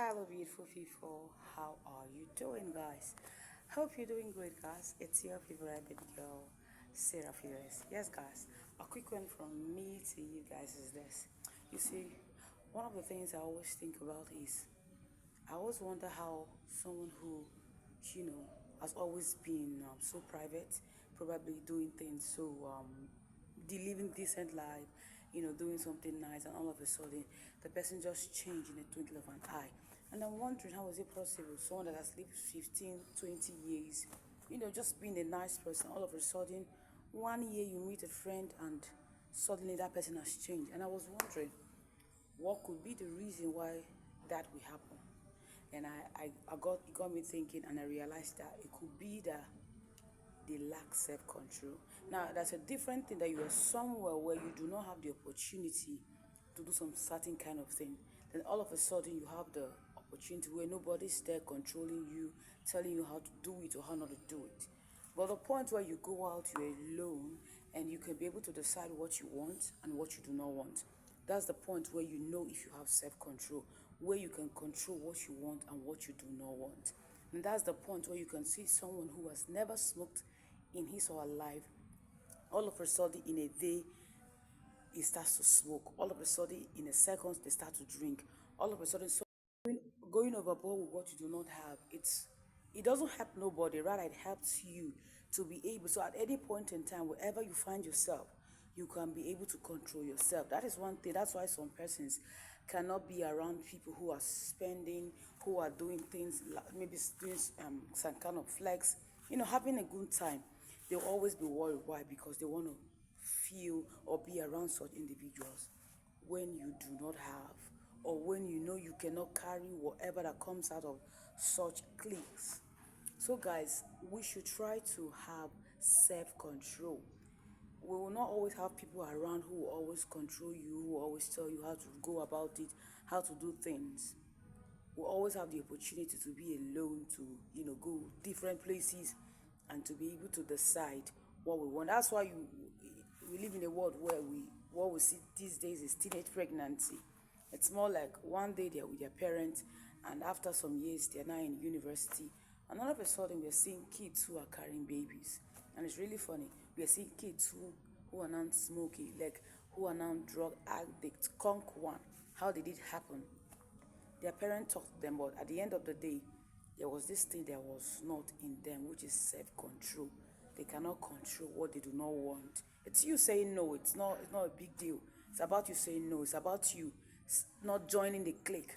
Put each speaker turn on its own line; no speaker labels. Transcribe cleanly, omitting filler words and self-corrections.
Hello, beautiful people. How are you doing, guys? Hope you're doing great, guys. It's your favorite baby girl, Sarah Fearless. Yes, guys. A quick one from me to you guys is this. You see, one of the things I always think about is I always wonder how someone who, you know, has always been so private, probably doing things so living decent life, doing something nice, and all of a sudden the person just changed in a twinkle of an eye. And I'm wondering how is it possible? Someone that has lived 15, 20 years, just being a nice person, all of a sudden, 1 year you meet a friend and suddenly that person has changed. And I was wondering what could be the reason why that will happen. And it got me thinking, and I realized that it could be that they lack self-control. Now, that's a different thing that you are somewhere where you do not have the opportunity to do some certain kind of thing. Then all of a sudden you have the opportunity where nobody's there controlling you, telling you how to do it or how not to do it. But the point where you go out, you're alone, and you can be able to decide what you want and what you do not want. That's the point where you know if you have self-control, where you can control what you want and what you do not want. And that's the point where you can see someone who has never smoked in his or her life, all of a sudden in a day he starts to smoke, all of a sudden in a second they start to drink, all of a sudden so going overboard with what you do not have, it doesn't help nobody, rather it helps you to be able, so at any point in time wherever you find yourself, you can be able to control yourself. That is one thing. That's why some persons cannot be around people who are spending, who are doing things like maybe doing some kind of flex, having a good time. They'll always be worried. Why? Because they want to feel or be around such individuals. When you do not have, or when you know you cannot carry whatever that comes out of such cliques. So, guys, we should try to have self control. We will not always have people around who will always control you, who will always tell you how to go about it, how to do things. We always have the opportunity to be alone, to go different places, and to be able to decide what we want. That's why we live in a world where what we see these days is teenage pregnancy. It's more like one day they're with their parents, and after some years they're now in university, and all of a sudden we're seeing kids who are carrying babies. And it's really funny. We're seeing kids who are now smoking, like who are now drug addicts. Conk one. How did it happen? Their parents taught them, but at the end of the day, there was this thing that was not in them, which is self-control. They cannot control what they do not want. It's you saying no. It's not a big deal. It's about you saying no. It's about you not joining the clique.